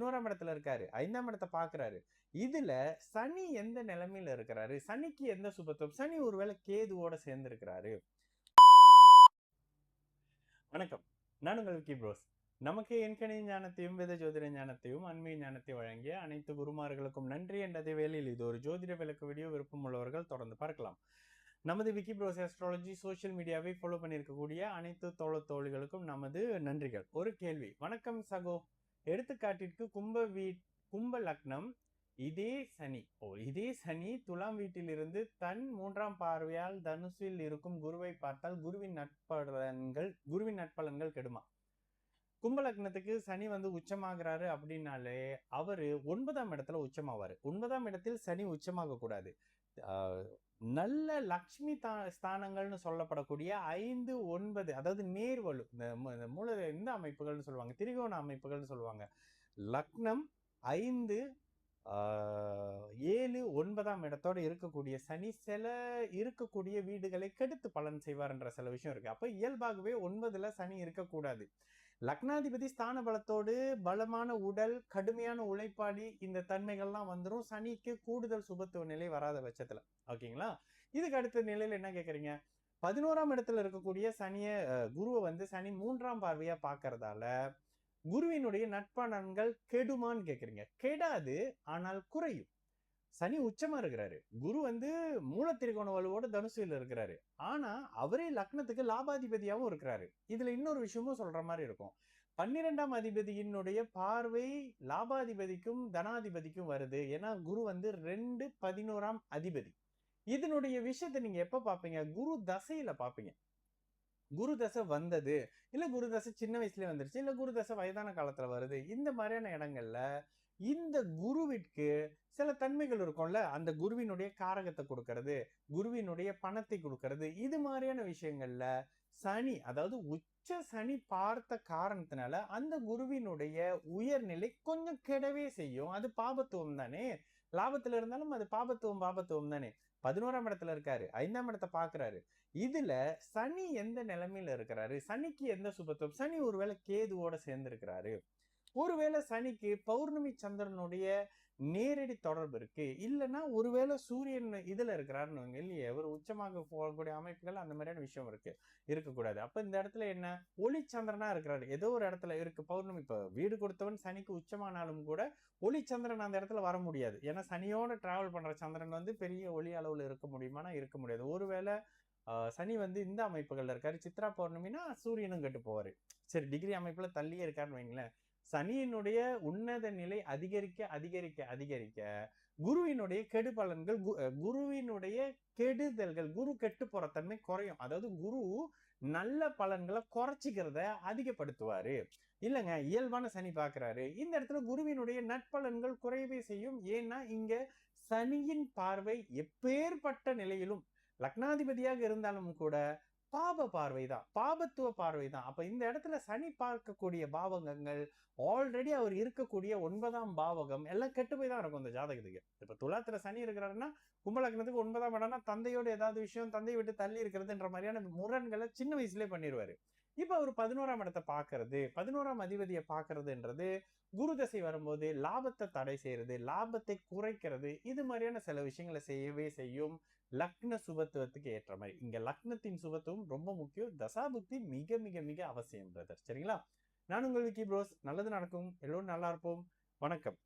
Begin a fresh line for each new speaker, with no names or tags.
11ஆம் இடத்துல இருக்காரு, 5ஆம் இடத்தை பாக்குறாரு. இதுல சனி எந்த நிலைமையில இருக்கிறாரு, சனிக்கு எந்த சுபத்துவம், சனி ஒருவேளை கேதுவோட சேர்ந்து இருக்கிறாரு. வணக்கம், நான் உங்கள் விக்கி ப்ரோஸ். நமக்கு எண்கணி ஞானத்தையும் வேத ஜோதிட ஞானத்தையும் அண்மை ஞானத்தை வழங்கிய அனைத்து குருமார்களுக்கும் நன்றி என்றதை வேளையில் இது ஒரு ஜோதிட விளக்கு வீடியோ. விருப்பம் உள்ளவர்கள் தொடர்ந்து பார்க்கலாம். நமது விக்கி ப்ரோஸ் அஸ்ட்ராலஜி சோஷியல் மீடியாவை ஃபாலோ பண்ணியிருக்கக்கூடிய அனைத்து தோழிகளுக்கும் நமது நன்றிகள். ஒரு கேள்வி. வணக்கம் சகோ, எடுத்துக்காட்டிற்கு கும்ப லக்னம், இதே சனி துலாம் வீட்டிலிருந்து தன் 3ஆம் பார்வையால் தனுசில் இருக்கும் குருவை பார்த்தால் குருவின் நட்பலன்கள் கெடுமா? கும்ப லக்னத்துக்கு சனி உச்சமாகிறாரு அப்படின்னாலே அவரு 9ஆம் இடத்துல உச்சமாவாரு. 9ஆம் இடத்தில் சனி உச்சமாக கூடாது. நல்ல லக்ஷ்மி ஸ்தானங்கள்னு சொல்லப்படக்கூடிய 5, 9, அதாவது நேர்வலு, இந்த அமைப்புகள்னு சொல்லுவாங்க, திரிகோண அமைப்புகள்னு சொல்லுவாங்க. லக்னம் 5, 7, 9ஆம் இடத்தோட இருக்கக்கூடிய சனி சில இருக்கக்கூடிய வீடுகளை கெடுத்து பலன் செய்வார் என்ற சில விஷயம் இருக்கு. அப்ப இயல்பாகவே 9ல சனி இருக்கக்கூடாது. லக்னாதிபதி ஸ்தான பலத்தோடு பலமான உடல், கடுமையான உழைப்பாளி, இந்த தன்மைகள்லாம் வந்துடும் சனிக்கு கூடுதல் சுபத்துவ நிலை வராத பட்சத்துல. ஓகேங்களா? இதுக்கு அடுத்த நிலையில என்ன கேக்குறீங்க, 11ஆம் இடத்துல இருக்கக்கூடிய குருவை சனி 3ஆம் பார்வையா பாக்குறதால குருவினுடைய நட்பலன்கள் கெடுமான்னு கேக்குறீங்க. கெடாது, ஆனால் குறையும். சனி உச்சமா இருக்கிறாரு, குரு மூல திரிகோண வலுவோட தனுசுல இருக்கிறாரு. ஆனா அவரே லக்னத்துக்கு லாபாதிபதியாவும் இருக்கிறாரு. இதுல இன்னொரு விஷயமும் சொல்ற மாதிரி இருக்கும். 12ஆம் அதிபதியினுடைய பார்வை லாபாதிபதிக்கும் தனாதிபதிக்கும் வருது. ஏன்னா குரு 2, 11ஆம் அதிபதி. இதனுடைய விஷயத்தை நீங்க எப்ப பாப்பீங்க? குரு தசையில பாப்பீங்க. குரு தசை வந்தது, இல்ல குரு தசை சின்ன வயசுலயே வந்துருச்சு, இல்ல குரு தசை வயதான காலத்துல வருது, இந்த மாதிரியான இடங்கள்ல இந்த குருவிற்கு சில தன்மைகள் இருக்கும்ல, அந்த குருவினுடைய காரகத்தை கொடுக்கறது, குருவினுடைய பணத்தை கொடுக்கறது, இது மாதிரியான விஷயங்கள்ல சனி, அதாவது உச்ச சனி பார்த்த காரணத்தினால அந்த குருவினுடைய உயர்நிலை கொஞ்சம் கெடவே செய்யும். அது பாபத்துவம் தானே. லாபத்துல இருந்தாலும் அது பாபத்துவம் தானே. 11ஆம் இடத்துல இருக்காரு, 5ஆம் இடத்தை பாக்குறாரு. இதுல சனி எந்த நிலைமையில இருக்கிறாரு, சனிக்கு எந்த சுபத்துவம், சனி ஒருவேளை கேதுவோட சேர்ந்து இருக்கிறாரு. ஒருவேளை சனிக்கு பௌர்ணமி சந்திரனுடைய நேரடி தொடர்பு இருக்கு, இல்லைன்னா ஒருவேளை சூரியன் இதுல இருக்கிறாருன்னு இல்லையே, ஒரு உச்சமாக போகக்கூடிய அமைப்புகள் அந்த மாதிரியான விஷயம் இருக்கக்கூடாது. அப்ப இந்த இடத்துல என்ன, ஒளி சந்திரனா இருக்கிறாரு, ஏதோ ஒரு இடத்துல இருக்கு பௌர்ணமி. இப்ப வீடு கொடுத்தவன் சனிக்கு உச்சமானாலும் கூட ஒளி சந்திரன் அந்த இடத்துல வர முடியாது. ஏன்னா சனியோட டிராவல் பண்ற சந்திரன் பெரிய ஒளி அளவுல இருக்க முடியுமானா இருக்க முடியாது. ஒருவேளை சனி இந்த அமைப்புகள்ல இருக்காரு, சித்ரா பௌர்ணமினா சூரியனும் கெட்டு போவாரு. சரி, டிகிரி அமைப்புல தள்ளியே இருக்காருன்னு வைங்களேன். சனியினுடைய உன்னத நிலை அதிகரிக்க அதிகரிக்க அதிகரிக்க குருவினுடைய கெடு பலன்கள், குருவினுடைய கெடுதல்கள், குரு கெட்டு போற தன்மை குறையும். அதாவது குரு நல்ல பலன்களை குறைச்சிக்கிறத அதிகப்படுத்துவாரு. இல்லைங்க, இயல்பான சனி பாக்குறாரு, இந்த இடத்துல குருவினுடைய நட்பலன்கள் குறையவே செய்யும். ஏன்னா இங்க சனியின் பார்வை எப்பேற்பட்ட நிலையிலும் லக்னாதிபதியாக இருந்தாலும் கூட பாப பார்வைதான், பாபத்துவ பார்வைதான். அப்ப இந்த இடத்துல சனி பார்க்கக்கூடிய பாவகங்கள் ஆல்ரெடி அவர் இருக்கக்கூடிய 9ஆம் பாவகம் எல்லாம் கெட்டு போய் தான் இருக்கும் இந்த ஜாதகத்துக்கு. இப்ப துலாத்துல சனி இருக்கிறாருன்னா கும்பலக்னத்துக்கு 9ஆம் இடம்னா தந்தையோட ஏதாவது விஷயம், தந்தையை விட்டு தள்ளி இருக்கிறதுன்ற மாதிரியான முரண்களை சின்ன வயசுலயே பண்ணிடுவாரு. இப்ப அவர் 11ஆம் இடத்தை பாக்குறது, 11ஆம் அதிபதியை பாக்குறதுன்றது குரு தசை வரும்போது லாபத்தை தடை செய்யறது, லாபத்தை குறைக்கிறது, இது மாதிரியான சில விஷயங்களை செய்யவே செய்யும். லக்ன சுபத்துவத்துக்கு ஏற்ற மாதிரி இங்க லக்னத்தின் சுபத்துவம் ரொம்ப முக்கியம். தசாபுக்தி மிக மிக மிக அவசியம் பிரதர். சரிங்களா? நான் உங்கள் விக்கி ப்ரோஸ். நல்லது நடக்கும், எல்லோரும் நல்லா இருப்போம். வணக்கம்.